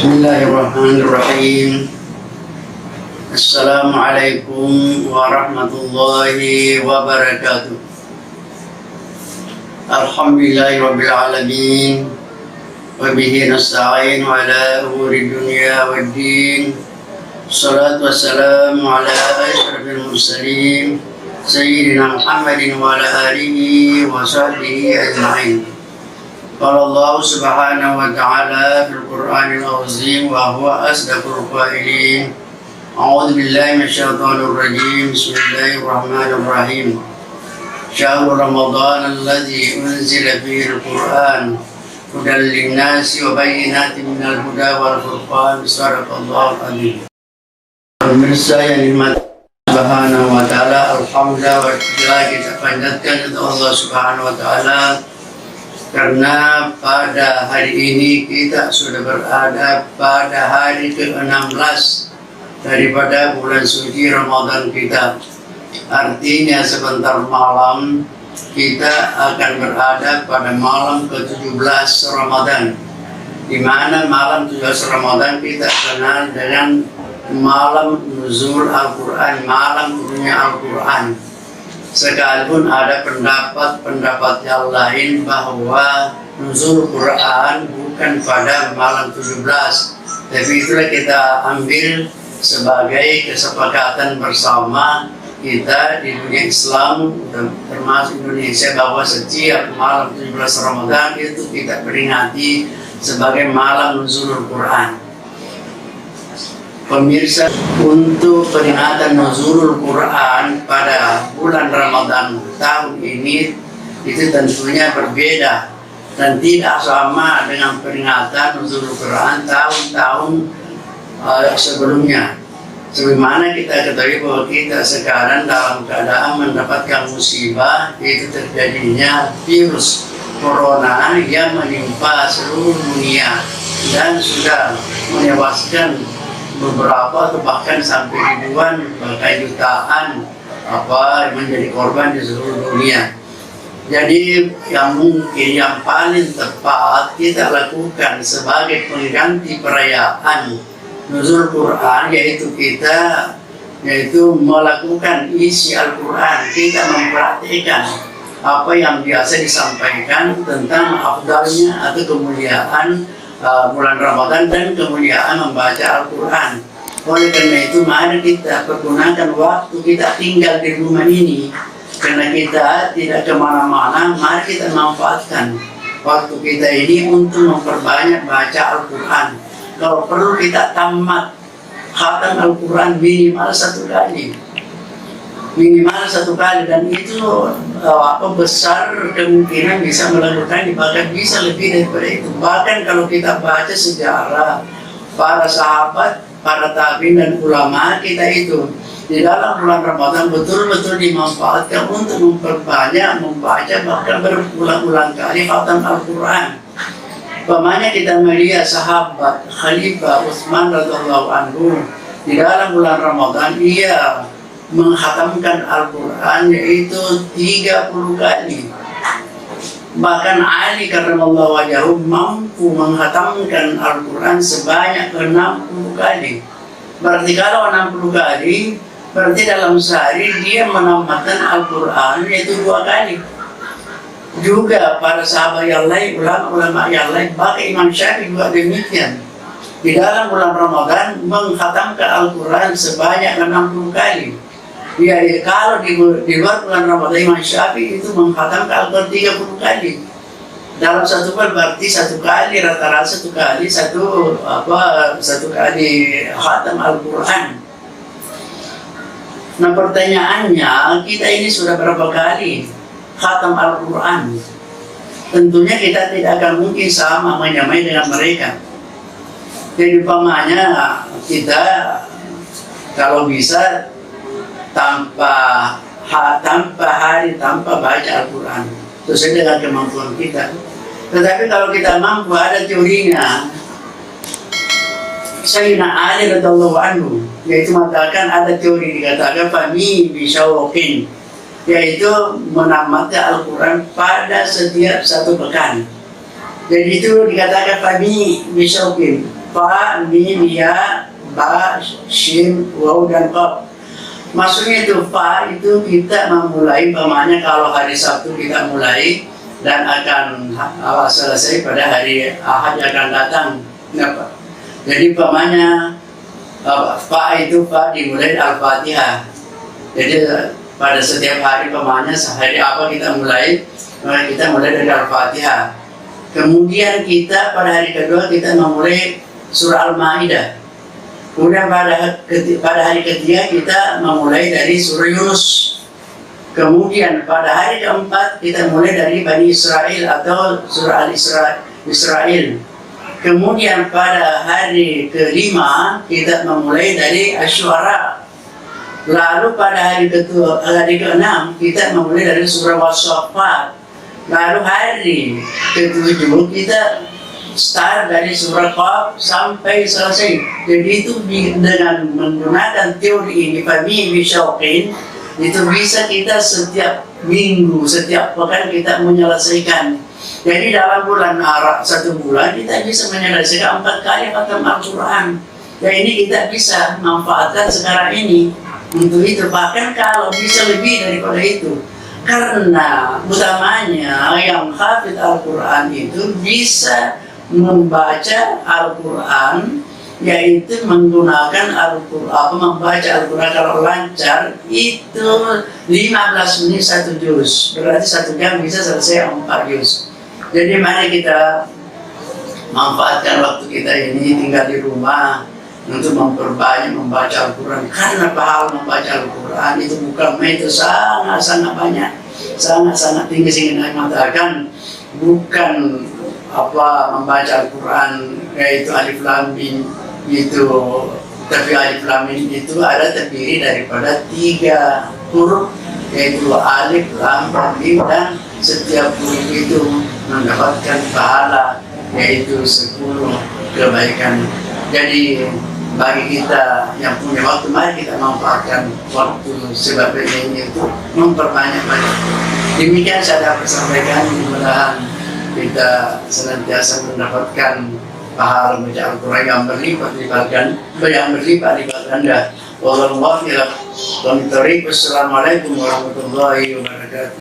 Bismillahirrahmanirrahim. Assalamualaikum warahmatullahi wabarakatuh. Alhamdulillahirabbil alamin. Wa bihi nasta'in ala umuri dunya waddin. Shalatu wassalamu ala asyrafil mursalin sayyidina Muhammadin wa ala alihi wa sahbihi ajma'in. Qala Allah subhanahu wa ta'ala fil Qur'anil azim wa huwa asdaqul qailin. A'udzu billahi minasyaitonir rajim. Bismillahirrahmanirrahim. Syahrul Ramadan alladzi unzila fihi al-Qur'an hudan lin-nasi wa bayyinatin minal huda wal furqan. Shadaqallahul azim. Pemirsa yang dimati Subhanahu wa ta'ala, alhamdulillah wa kita panjatkan kepada Allah Subhanahu wa ta'ala karena pada hari ini kita sudah berada pada hari ke-16 daripada bulan suci Ramadan kita. Artinya sebentar malam kita akan berada pada malam ke-17 Ramadan, di mana malam 17 Ramadan kita kenal dengan malam nuzul Al-Quran, malam turunnya Al-Quran. Sekalipun ada pendapat yang lain bahwa nuzul Quran bukan pada malam 17, tapi itulah kita ambil sebagai kesepakatan bersama kita di dunia Islam, termasuk Indonesia, bahwa setiap malam 17 Ramadan itu kita peringati sebagai malam nuzul Quran. Pemirsa, untuk peringatan nuzulul Quran pada bulan Ramadan tahun ini itu tentunya berbeda dan tidak sama dengan peringatan nuzulul Quran tahun-tahun sebelumnya. Sebagaimana kita ketahui bahwa kita sekarang dalam keadaan mendapatkan musibah, yaitu terjadinya virus corona yang menimpa seluruh dunia dan sudah menewaskan beberapa atau bahkan sampai ribuan bahkan jutaan menjadi korban di seluruh dunia. Jadi yang mungkin yang paling tepat kita lakukan sebagai pengganti perayaan nuzul Quran yaitu melakukan isi Al-Quran. Kita memperhatikan apa yang biasa disampaikan tentang afdalnya atau kemuliaan bulan Ramadan dan kemuliaan membaca Al-Quran. Oleh karena itu mari kita pergunakan waktu kita tinggal di rumah ini, karena kita tidak kemana-mana. Mari kita manfaatkan waktu kita ini untuk memperbanyak baca Al-Quran. Kalau perlu kita tamat khatam Al-Quran minimal satu kali, dan itu besar kemungkinan bisa melakukan, bahkan bisa lebih daripada itu. Bahkan kalau kita baca sejarah para sahabat, para tabi'in dan ulama kita itu di dalam bulan Ramadan betul-betul dimanfaatkan untuk memperbanyak membaca, bahkan berulang-ulang kali khatam Al-Quran. Umpamanya kita melihat sahabat Khalifah Utsman radhiyallahu anhu di dalam bulan Ramadan ia menghatamkan Al-Quran yaitu 30 kali. Bahkan Ali karramallahu wajhahu mampu menghatamkan Al-Quran sebanyak 60 kali. Berarti kalau 60 kali, berarti dalam sehari dia menamatkan Al-Quran yaitu 2 kali. Juga para sahabat yang lain, ulama-ulama yang lain, bahkan Imam Syafi'i juga demikian. Di dalam bulan Ramadan menghatamkan Al-Quran sebanyak 60 kali. Ya, kalau di luar bulan Ramadan Imam Syafi'i itu menghatamkan Al-Quran 30 kali. Dalam satu bulan berarti satu kali, rata-rata satu kali khatam Al-Quran. Nah pertanyaannya, kita ini sudah berapa kali khatam Al-Quran? Tentunya kita tidak akan mungkin sama menyamai dengan mereka. Jadi umpamanya kita kalau bisa tanpa hari tanpa baca Al-Quran, sesuai dengan kemampuan kita. Tetapi kalau kita mampu, ada teorinya Sayyidina Ali radhiyallahu anhu, yaitu mengatakan ada teori dikatakan fami bisyawqin, yaitu menamatkan Al-Quran pada setiap satu pekan. Jadi itu dikatakan fami bisyawqin, fa, mim, ya, ba, shin, waw, dan qaf. Maksudnya itu fa itu kita memulai, umpamanya kalau hari Sabtu kita mulai dan akan selesai pada hari Ahad akan datang. Jadi umpamanya fa itu fa dimulai Al-Fatihah. Jadi pada setiap hari umpamanya sehari apa kita mulai dari Al-Fatihah. Kemudian kita pada hari kedua kita memulai surah Al-Maidah. Kemudian pada hari ketiga kita memulai dari surah Yunus. Kemudian pada hari keempat kita mulai dari Bani Israel atau surah Al-Israel. Kemudian pada hari kelima kita memulai dari Asy-Syu'ara. Lalu pada hari keenam kita memulai dari surah Wassafat. Lalu hari ketujuh kita start dari surah Qaf sampai selesai. Jadi itu dengan menggunakan teori ini, fahmi bisyauqin, itu bisa kita setiap minggu, setiap pekan kita menyelesaikan. Jadi dalam bulan Arab 1 bulan kita bisa menyelesaikan 4 kali khatam Al-Quran. Ya ini kita bisa manfaatkan sekarang ini untuk itu. Bahkan kalau bisa lebih daripada itu, karena utamanya yang hafid Al-Quran itu bisa membaca Al-Quran, yaitu menggunakan Al-Quran, membaca Al-Quran kalau lancar itu 15 menit 1 juz, berarti 1 jam bisa selesai 4 juz. Jadi mari kita manfaatkan waktu kita ini tinggal di rumah untuk memperbanyak membaca Al-Quran, karena pahala membaca Al-Quran itu bukan main, itu sangat-sangat banyak, sangat-sangat tinggi, sehingga mengatakan bukan membaca Al-Quran yaitu alif lam mim itu, tapi alif lam mim itu ada terdiri daripada 3 huruf, yaitu alif lam mim, dan setiap huruf itu mendapatkan pahala yaitu 10 kebaikan. Jadi bagi kita yang punya waktu, mari kita manfaatkan waktu sebab ini itu memperbanyak banyak. Demikian saya dapat sampaikan, mudah-mudahan kita senantiasa mendapatkan pahala membaca Al-Quran yang berlipat-lipat ganda. Wassalamualaikum warahmatullahi wabarakatuh.